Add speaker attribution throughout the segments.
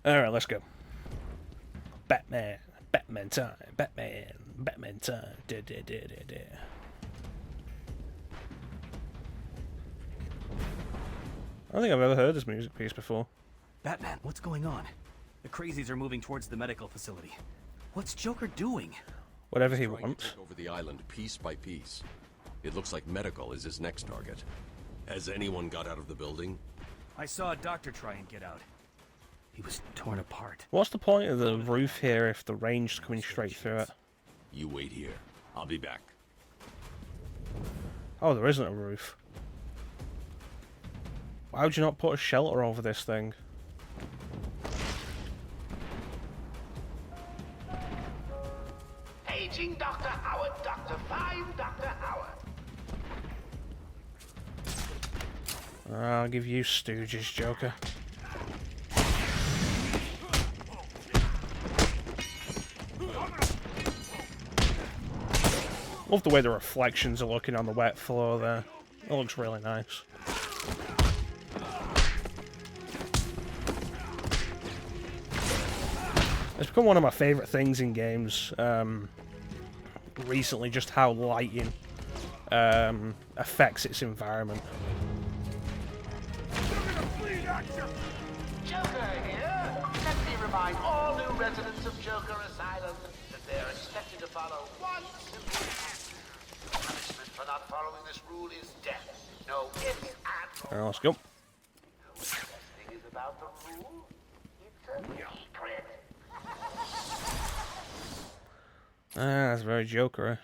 Speaker 1: Alright, let's go. Batman. Batman time. Batman. Batman time. Da, da, da, da, da. I don't think I've ever heard this music piece before.
Speaker 2: Batman, what's going on? The crazies are moving towards the medical facility. What's Joker doing?
Speaker 1: Whatever he
Speaker 3: Trying to
Speaker 1: wants.
Speaker 3: take over the island piece by piece. It looks like medical is his next target. Has anyone got out of the building?
Speaker 2: I saw a doctor try and get out. He was torn apart.
Speaker 1: What's the point of the roof here if the rain's coming straight through it?
Speaker 3: You wait here. I'll be back.
Speaker 1: Oh, there isn't a roof. Why would you not put a shelter over this thing?
Speaker 4: Paging Dr. Howard, Dr. 5, Dr. Howard.
Speaker 1: I'll give you stooges, Joker. Love the way the reflections are looking on the wet floor there. It looks really nice. It's become one of my favourite things in games recently, just how lighting affects its environment.
Speaker 4: Joker here. Let me remind all new residents of Joker Asylum that they are expected to follow one simple act. Punishment for not following this rule is death. No ifs, ands, or
Speaker 1: Alright, let's go.
Speaker 4: the best thing is about the rule. It's a secret.
Speaker 1: That's very Jokerish.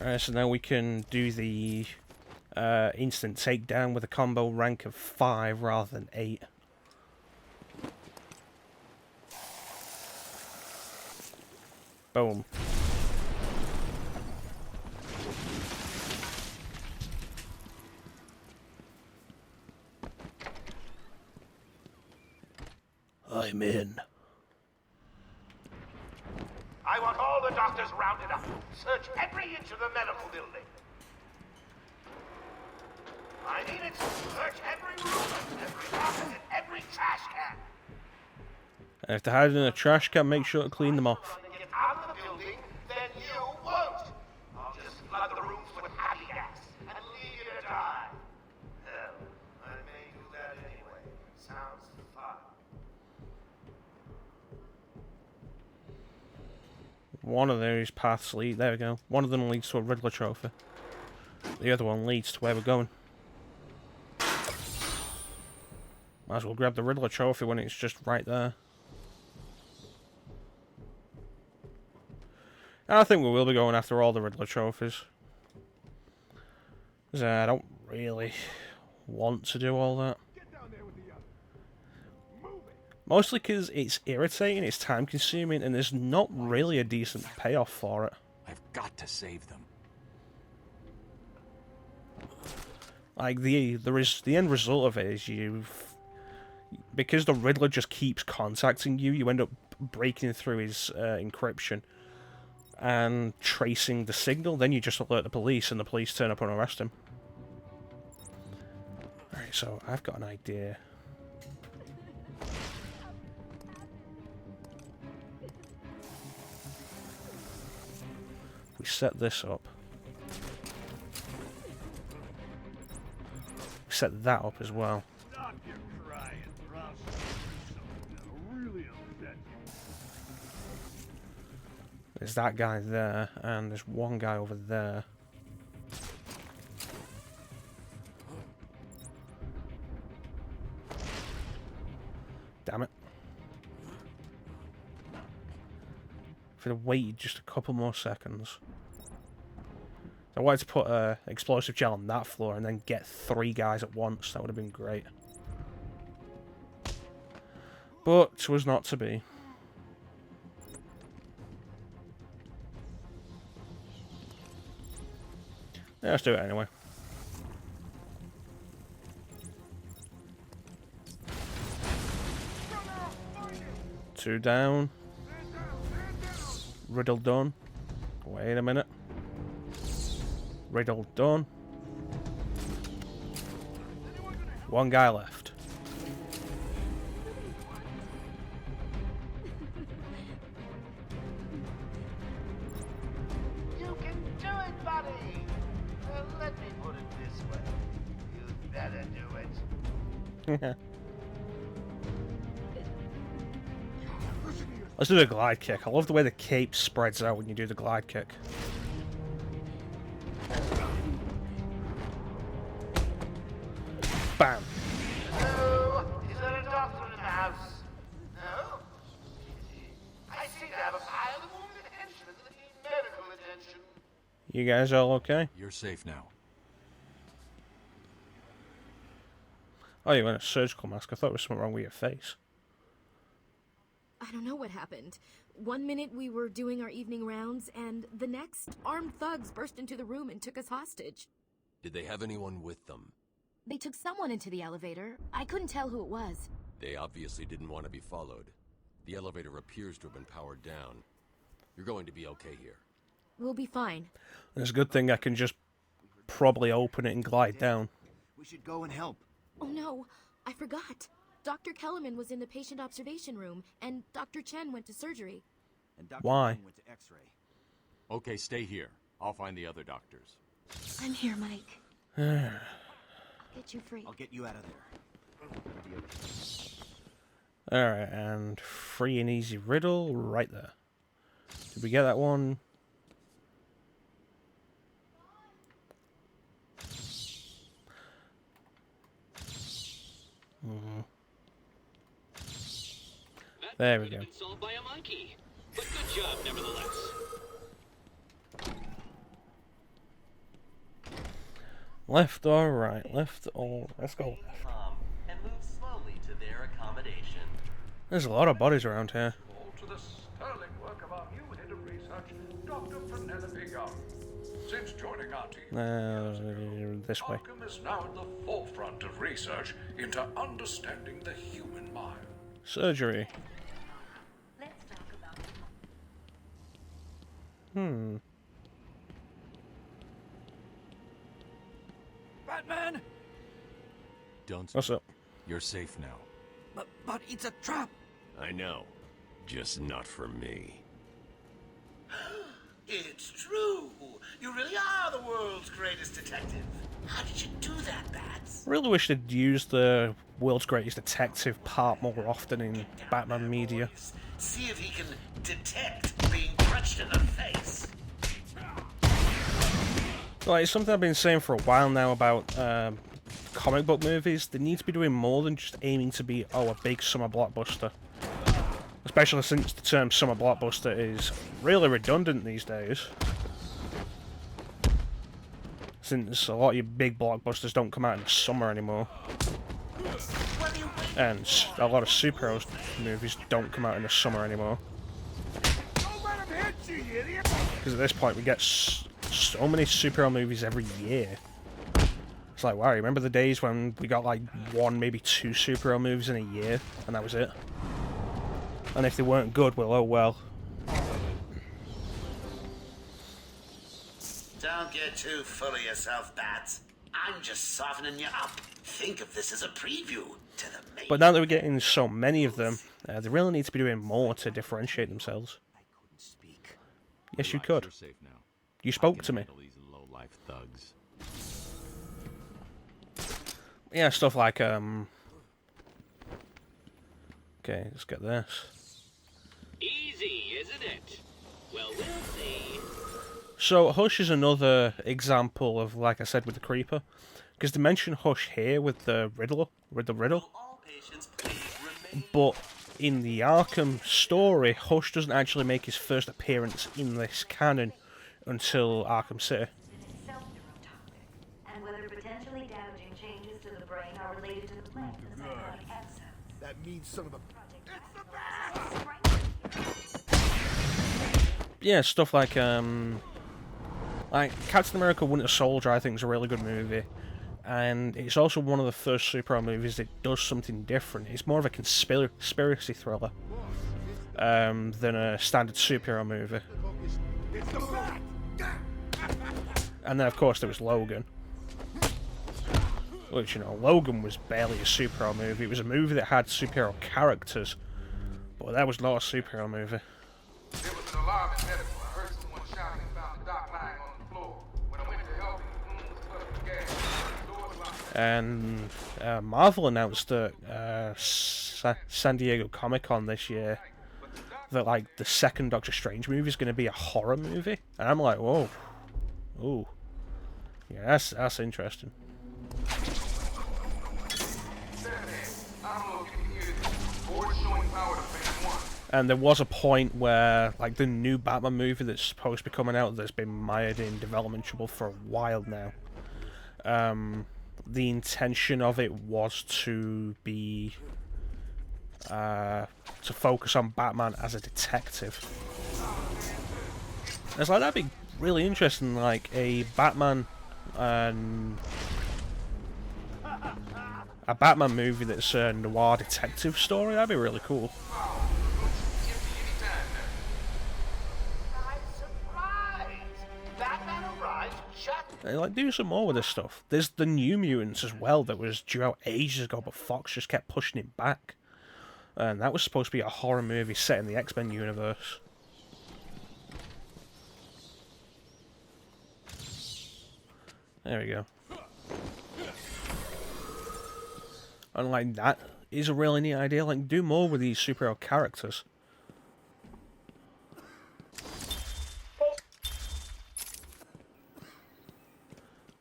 Speaker 1: Alright, so now we can do the instant takedown with a combo rank of 5 rather than 8. Boom. I'm in.
Speaker 4: I want all the doctors rounded up. Search every inch of the medical building. I need it. Search every room, every office, and every trash can.
Speaker 1: And if they're hiding in a trash can, make sure to clean them off.
Speaker 4: When they get out of the building, then you won't. I'll just flood the rooms with happy gas and leave you to die. Hell, I may do that anyway. Sounds fun.
Speaker 1: One of those paths lead. There we go. One of them leads to a Riddler trophy. The other one leads to where we're going. Might as well grab the Riddler trophy when it's just right there. And I think we will be going after all the Riddler trophies. Because I don't really want to do all that. Mostly because it's irritating, it's time consuming, and there's not really a decent payoff for it.
Speaker 2: I've got to save them.
Speaker 1: Like, the end result of it is because the Riddler just keeps contacting you, you end up breaking through his encryption and tracing the signal, then you just alert the police, and the police turn up and arrest him. Alright, so I've got an idea. We set this up. We set that up as well.
Speaker 5: Stop your crying, or I'll show you something that'll really upset you.
Speaker 1: There's that guy there, and there's one guy over there. Damn it. If I'd have waited just a couple more seconds. I wanted to put an explosive gel on that floor and then get 3 guys at once. That would have been great. But it was not to be. Yeah, let's do it anyway. Two down. Riddle done. Wait a minute. Riddle done. One guy left.
Speaker 4: do it.
Speaker 1: Let's do the glide kick. I love the way the cape spreads out when you do the glide kick. Bam.
Speaker 4: Hello? Is there a doctor in the house? No? I seem to have a pile of wounded henchmen that need medical attention.
Speaker 1: You guys all okay?
Speaker 3: You're safe now.
Speaker 1: Oh, you wearing a surgical mask. I thought there was something wrong with your face.
Speaker 6: I don't know what happened. One minute we were doing our evening rounds, and the next, armed thugs burst into the room and took us hostage.
Speaker 3: Did they have anyone with them?
Speaker 6: They took someone into the elevator. I couldn't tell who it was.
Speaker 3: They obviously didn't want to be followed. The elevator appears to have been powered down. You're going to be okay here.
Speaker 6: We'll be fine.
Speaker 1: It's a good thing I can just probably open it and glide down.
Speaker 2: We should go and help.
Speaker 6: Oh no, I forgot. Dr. Kellerman was in the patient observation room, and Dr. Chen went to surgery.
Speaker 2: And Dr.
Speaker 1: Why?
Speaker 2: Wang went to X-ray.
Speaker 3: Okay, stay here. I'll find the other doctors.
Speaker 6: I'm here, Mike. Get you free.
Speaker 2: I'll get you out of there.
Speaker 1: Alright, and free and easy riddle right there. Did we get that one? There we go.
Speaker 7: Been solved by a monkey, but good job nevertheless.
Speaker 1: Left or right? Left or... Let's go.
Speaker 8: And move slowly to their accommodation.
Speaker 1: There's a lot of bodies around here.
Speaker 5: All to the sterling work of our new head of research, Dr. Penelope Young. Since joining our team,
Speaker 1: This way.
Speaker 5: Arkham is now at the forefront of research into understanding the human mind.
Speaker 1: Surgery.
Speaker 6: Let's talk about
Speaker 2: Batman!
Speaker 3: Don't.
Speaker 1: What's up?
Speaker 3: You're safe now.
Speaker 2: But it's a trap.
Speaker 3: I know. Just not for me.
Speaker 4: It's true. You really are the world's greatest detective. How did you do that, Bats?
Speaker 1: Really wish they'd use the world's greatest detective part more often in Batman media.
Speaker 4: See if he can detect being punched in the face.
Speaker 1: Well, it's something I've been saying for a while now about comic book movies. They need to be doing more than just aiming to be, oh, a big summer blockbuster. Especially since the term summer blockbuster is really redundant these days. Since a lot of your big blockbusters don't come out in the summer anymore. And a lot of superhero movies don't come out in the summer anymore. Because at this point we get so many superhero movies every year. It's like, wow, remember the days when we got like one, maybe two superhero movies in a year, and that was it? And if they weren't good, well, oh well.
Speaker 4: Don't get too full of yourself, Bats. I'm just softening you up. Think of this as a preview to the main.
Speaker 1: But now that we're getting so many of them, they really need to be doing more to differentiate themselves.
Speaker 2: I couldn't speak.
Speaker 1: Yes, you
Speaker 3: Relax,
Speaker 1: could.
Speaker 3: You're safe now.
Speaker 1: You
Speaker 3: I
Speaker 1: spoke
Speaker 3: can
Speaker 1: to me.
Speaker 3: handle these low-life thugs.
Speaker 1: Yeah, stuff like, Okay, let's get this.
Speaker 7: Easy, isn't it? Well, we'll see.
Speaker 1: So, Hush is another example of, like I said, with the Creeper. Because they mention Hush here with the riddle.
Speaker 8: All patients, please remain.
Speaker 1: But in the Arkham story, Hush doesn't actually make his first appearance in this canon until Arkham City.
Speaker 9: Self-neurotoxic, and whether potentially damaging changes to the brain are related to the plant and the psychotic episodes.
Speaker 2: That means some of the...
Speaker 1: Yeah, stuff like Captain America Winter Soldier, I think, is a really good movie. And it's also one of the first superhero movies that does something different. It's more of a conspiracy thriller than a standard superhero movie. And then, of course, there was Logan. Which, you know, Logan was barely a superhero movie. It was a movie that had superhero characters. But that was not a superhero movie.
Speaker 10: There was an alarm in medical. I heard someone shouting and found the doc lying on the floor. When I went to help him, the room was flooded with gas. The door was locked.
Speaker 1: And Marvel announced at San Diego Comic-Con this year that like the second Doctor Strange movie is going to be a horror movie, and I'm like, whoa, ooh, yeah, that's interesting. And there was a point where, like, the new Batman movie that's supposed to be coming out, that's been mired in development trouble for a while now. The intention of it was to be to focus on Batman as a detective. And it's like, that'd be really interesting, like a Batman movie that's a noir detective story. That'd be really cool. Like, do some more with this stuff. There's the New Mutants as well that was due out ages ago, but Fox just kept pushing it back. And that was supposed to be a horror movie set in the X-Men universe. There we go. And like, that is a really neat idea. Like, do more with these superhero characters.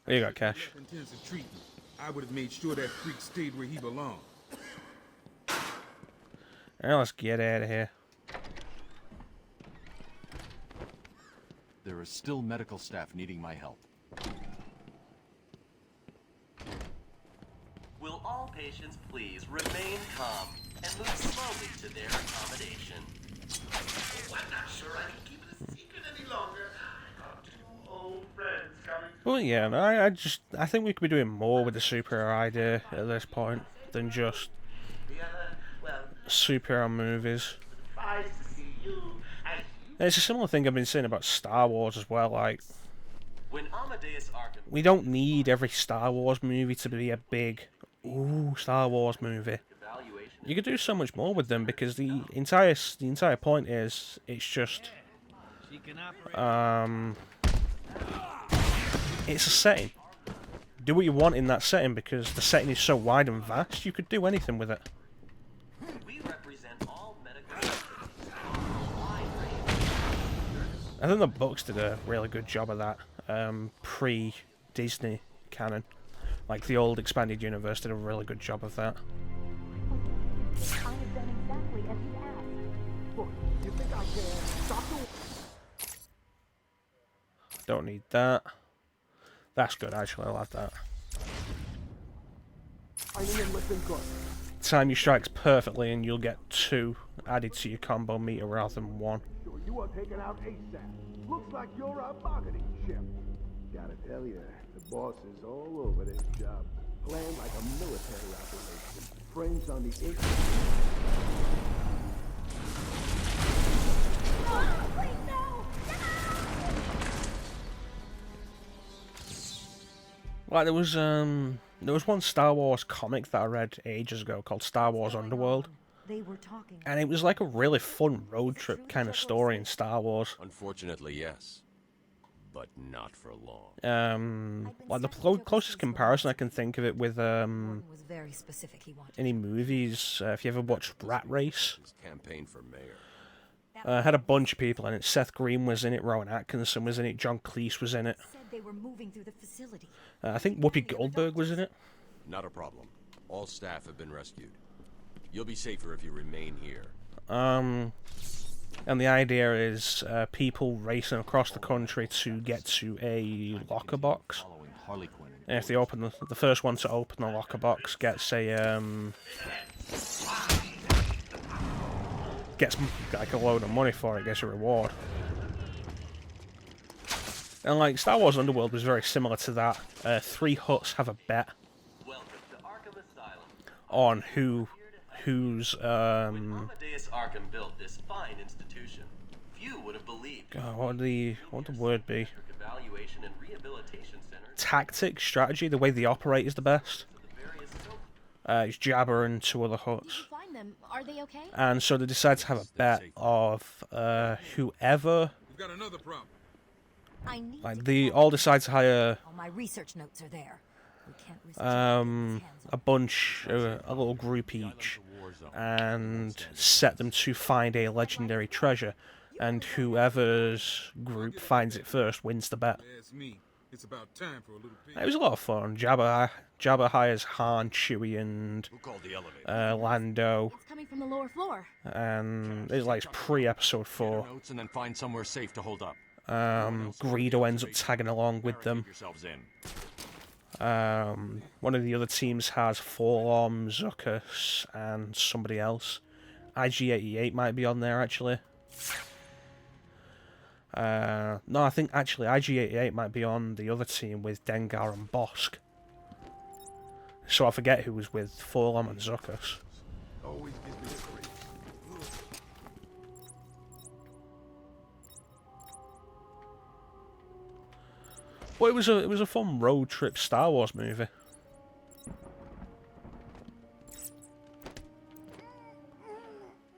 Speaker 1: There you go, Cash.
Speaker 10: Intensive treatment. I would have made sure that freak stayed where he belonged.
Speaker 1: Now let's get out of here.
Speaker 3: There is still medical staff needing my help.
Speaker 8: Will all patients please remain calm and move slowly to their accommodation?
Speaker 4: Oh, I'm not sure I can keep it a secret any longer. I got two old friends coming.
Speaker 1: Well, yeah, no, I think we could be doing more with the superhero idea at this point than just superhero movies. It's a similar thing I've been saying about Star Wars as well. Like, we don't need every Star Wars movie to be a big, ooh, Star Wars movie. You could do so much more with them because the entire point is it's just it's a setting. Do what you want in that setting because the setting is so wide and vast. You could do anything with it. I think the books did a really good job of that, pre-Disney canon. Like, the old expanded universe did a really good job of that.
Speaker 9: I have done exactly as you asked. Look, you think I can stop the...
Speaker 1: Don't need that. That's good, actually, I like that.
Speaker 9: I didn't listen good.
Speaker 1: Time you strikes perfectly and you'll get 2 added to your combo meter rather than 1.
Speaker 11: You are taken out ASAP. Looks like you're a bargaining chip. Gotta tell you, the boss is all over this job. Planned like a military operation. Frames on the ink.
Speaker 9: Oh, please, no!
Speaker 1: Like, there was one Star Wars comic that I read ages ago called Star Wars Underworld.
Speaker 9: They were talking.
Speaker 1: And it was like a really fun road trip kind of story in Star Wars.
Speaker 3: Unfortunately, yes. But not for long.
Speaker 1: Like the closest comparison I can think of it with any movies, if you ever watched Rat Race.
Speaker 3: His campaign for mayor.
Speaker 1: Had a bunch of people in it. Seth Green was in it, Rowan Atkinson was in it, John Cleese was in it.
Speaker 9: Said they were moving through the facility.
Speaker 1: I think Whoopi Goldberg was in it.
Speaker 3: Not a problem. All staff have been rescued. You'll be safer if you remain here.
Speaker 1: And the idea is people racing across the country to get to a locker box. And if they open the first one to open the locker box gets like a load of money for it, gets a reward. And like Star Wars Underworld was very similar to that. 3 huts have a bet on whose
Speaker 8: Amadeus Arkham built this fine institution. Few would have believed.
Speaker 1: God, what would the word be?
Speaker 8: Evaluation and rehabilitation center.
Speaker 1: Tactic, strategy, the way they operate is the best. It's Jabba and 2 other huts.
Speaker 6: Find them. Are they okay?
Speaker 1: And so they decide to have a bet of whoever.
Speaker 10: We've got another problem.
Speaker 1: Like they all decide to hire.
Speaker 9: All my research notes are there.
Speaker 1: a bunch, a little group each, and set them to find a legendary treasure, and whoever's group finds it first wins the bet.
Speaker 10: It's about time for a little
Speaker 1: It was a lot of fun. Jabba hires Han, Chewie, and Lando.
Speaker 6: It's coming from the lower floor.
Speaker 1: And it's like pre-episode 4.
Speaker 3: And then find somewhere safe to hold up.
Speaker 1: Greedo ends up tagging along with them. One of the other teams has Forlom, Zuckuss, and somebody else. IG-88 might be on there, actually. No, I think actually IG-88 might be on the other team with Dengar and Bosk. So I forget who was with Forlom and Zuckuss.
Speaker 10: Always gives me the creeps.
Speaker 1: Well, it was a fun road trip Star Wars movie.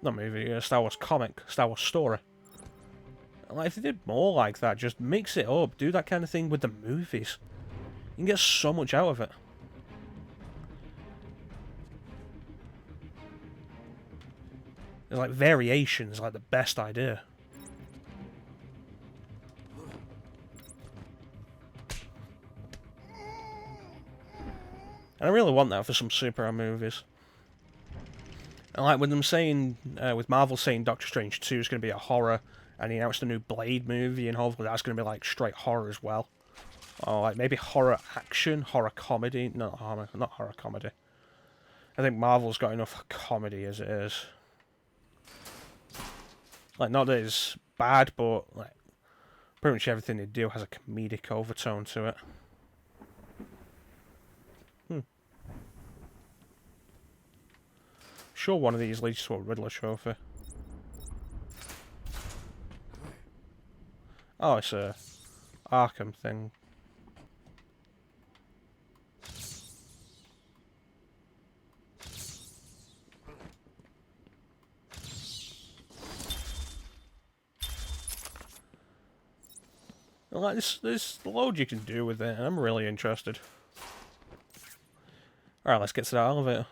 Speaker 1: Not movie, Star Wars comic, Star Wars story. Like, if they did more like that, just mix it up, do that kind of thing with the movies. You can get so much out of it. There's like variations, like the best idea. And I really want that for some superhero movies. And like with them saying, with Marvel saying Doctor Strange 2 is going to be a horror, and he announced a new Blade movie, and hopefully that's going to be like straight horror as well. Or like maybe horror action, horror comedy, not horror comedy. I think Marvel's got enough comedy as it is. Like, not that it's bad, but like pretty much everything they do has a comedic overtone to it. Sure, one of these leads to a Riddler trophy. Oh, it's a Arkham thing. Like, there's loads you can do with it, and I'm really interested. Alright, let's get to the elevator.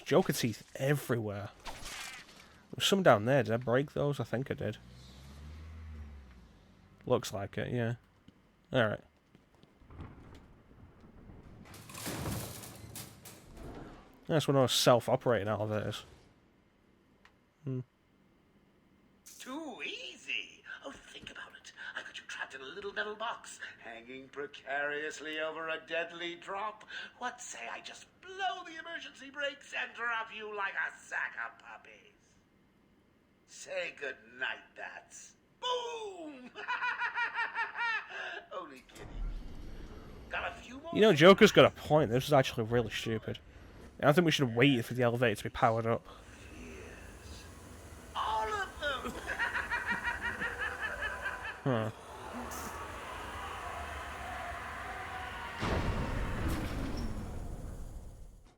Speaker 1: Joker teeth everywhere. There's some down there. Did I break those? I think I did. Looks like it, yeah. Alright. That's one of those self-operating elevators.
Speaker 4: Too easy. Oh, think about it. I got you trapped in a little metal box, hanging precariously over a deadly drop. What say I just blow the emergency brakes and drop you like a sack of puppies? Say good night, bats. Boom! Only kidding. Got a few more.
Speaker 1: You know, Joker's got a point. This is actually really stupid. I don't think we should have waited for the elevator to be powered up.
Speaker 4: All of them.
Speaker 1: Huh.